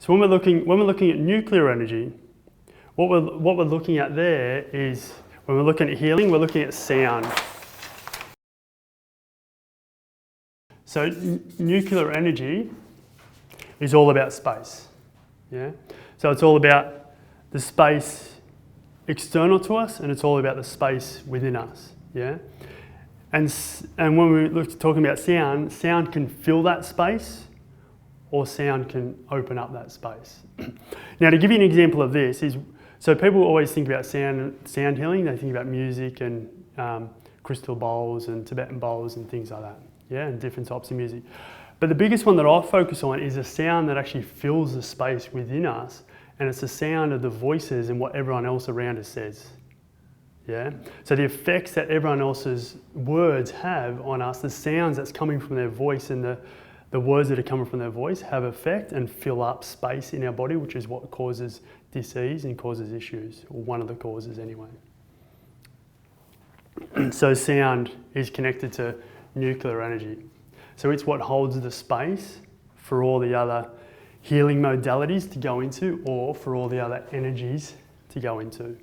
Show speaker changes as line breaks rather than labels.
So when we're looking at nuclear energy, what we're looking at there is, when we're looking at healing, we're looking at sound. So nuclear energy is all about space. Yeah? So it's all about the space external to us, and it's all about the space within us. Yeah? And when we talking about sound, sound can fill that space, or sound can open up that space. Now, to give you an example of this is, so people always think about sound healing. They think about music and crystal bowls and Tibetan bowls and things like that. Yeah, and different types of music. But the biggest one that I focus on is a sound that actually fills the space within us, and it's the sound of the voices and what everyone else around us says. Yeah? So the effects that everyone else's words have on us, the sounds that's coming from their voice and the words that are coming from their voice have effect and fill up space in our body, which is what causes disease and causes issues, or one of the causes anyway. So sound is connected to nuclear energy. So it's what holds the space for all the other healing modalities to go into, or for all the other energies to go into.